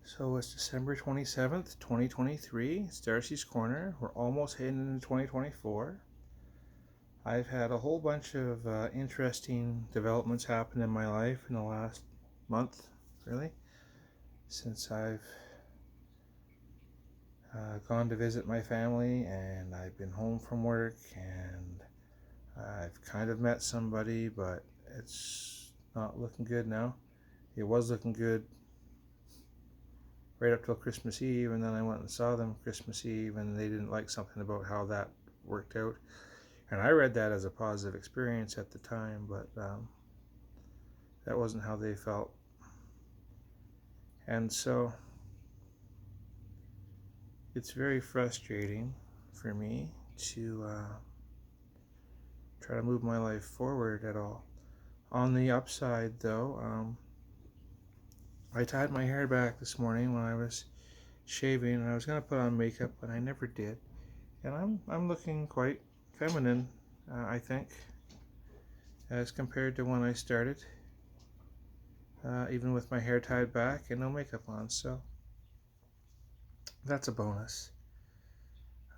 So it's December 27th, 2023. It's Darcy's Corner. We're almost heading into 2024. I've had a whole bunch of interesting developments happen in my life in the last month, really, since I've gone to visit my family and I've been home from work and I've kind of met somebody, but it's not looking good now. It was looking good right up till Christmas Eve, and then I went and saw them Christmas Eve, and they didn't like something about how that worked out. And I read that as a positive experience at the time, but that wasn't how they felt. And so it's very frustrating for me to try to move my life forward at all. On the upside, though, I tied my hair back this morning when I was shaving, and I was going to put on makeup, but I never did. And I'm looking quite feminine, I think, as compared to when I started, even with my hair tied back and no makeup on. So that's a bonus.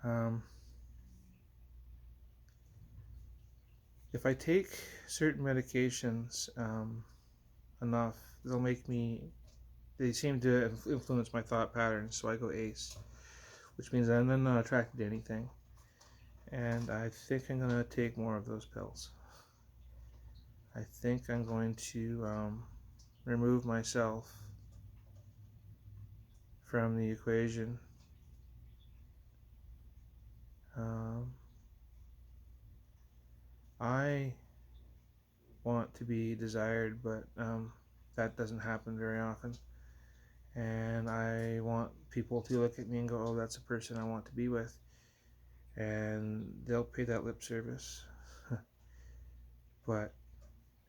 Um, if I take certain medications enough, they'll make me. They seem to influence my thought patterns, so I go ACE, which means I'm not attracted to anything. And I think I'm going to take more of those pills. I think I'm going to remove myself from the equation. I want to be desired, but that doesn't happen very often. And I want people to look at me and go, oh, that's a person I want to be with. And they'll pay that lip service. But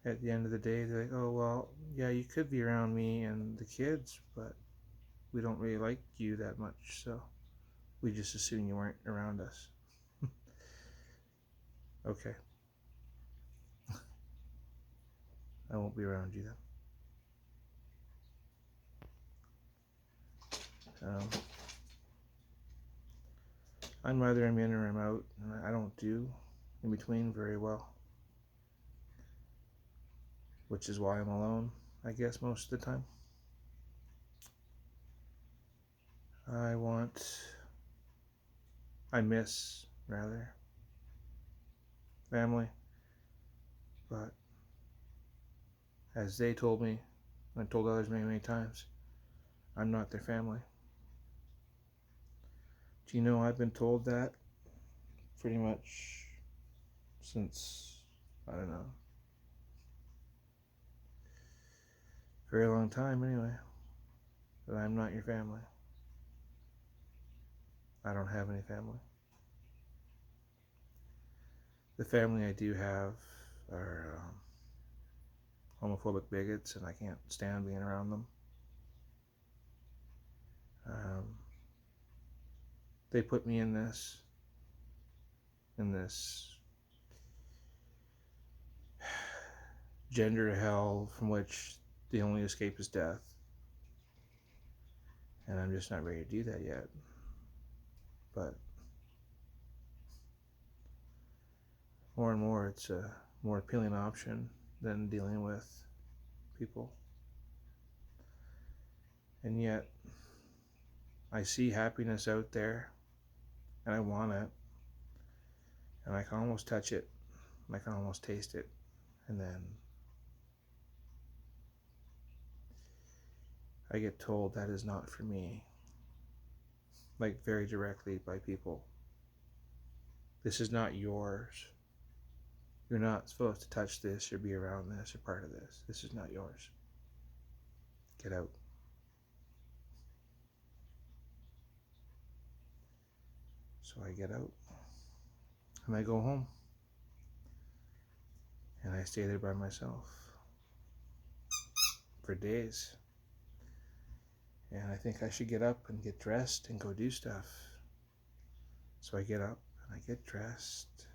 at the end of the day, they're like, oh, well, yeah, you could be around me and the kids, but we don't really like you that much, so we just assume you weren't around us. Okay. I won't be around you then. I'm either I'm in or I'm out, and I don't do in between very well, which is why I'm alone, I guess, most of the time. I miss, rather, family, but as they told me, and I told others many, many times, I'm not their family. Do you know I've been told that pretty much since, I don't know, a very long time anyway, that I'm not your family. I don't have any family. The family I do have are homophobic bigots, and I can't stand being around them. They put me in this gender hell from which the only escape is death, and I'm just not ready to do that yet. But more and more, it's a more appealing option than dealing with people. And yet, I see happiness out there, and I want it, and I can almost touch it, and I can almost taste it, and then I get told that is not for me, like very directly by people. This is not yours. You're not supposed to touch this or be around this or part of this. This is not yours. Get out. So I get out and I go home and I stay there by myself for days. And I think I should get up and get dressed and go do stuff. So I get up and I get dressed.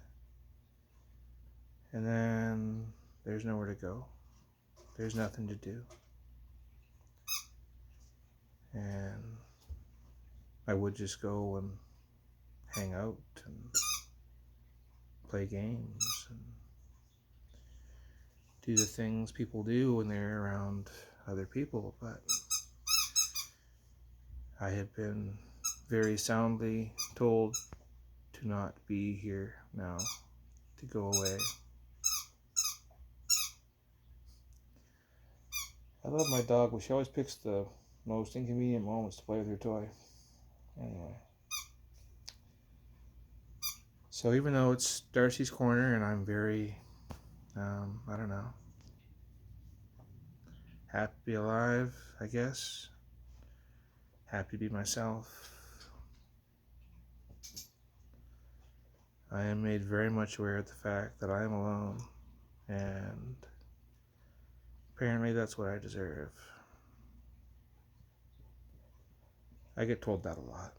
And then there's nowhere to go. There's nothing to do. And I would just go and hang out and play games and do the things people do when they're around other people, but I had been very soundly told to not be here now, to go away. I love my dog, but she always picks the most inconvenient moments to play with her toy. Anyway. So even though it's Darci's corner and I'm very, I don't know, happy to be alive, I guess, happy to be myself, I am made very much aware of the fact that I am alone, and apparently that's what I deserve. I get told that a lot.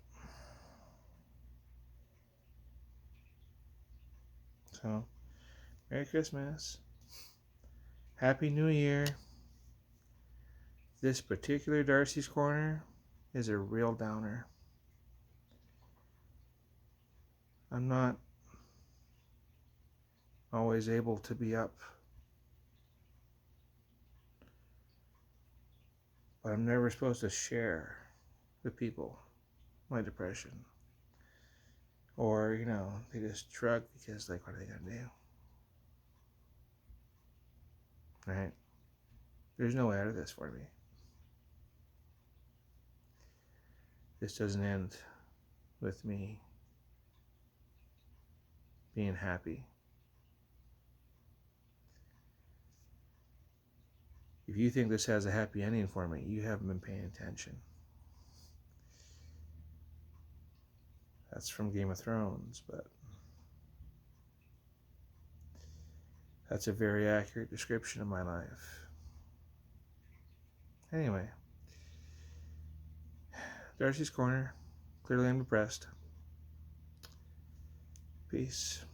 So, Merry Christmas. Happy New Year. This particular Darci's Corner is a real downer. I'm not always able to be up, but I'm never supposed to share with people my depression. Or, they just shrug because, like, what are they going to do? Right? There's no way out of this for me. This doesn't end with me being happy. If you think this has a happy ending for me, you haven't been paying attention. That's from Game of Thrones, but that's a very accurate description of my life. Anyway, Darci's Corner. Clearly I'm depressed. Peace.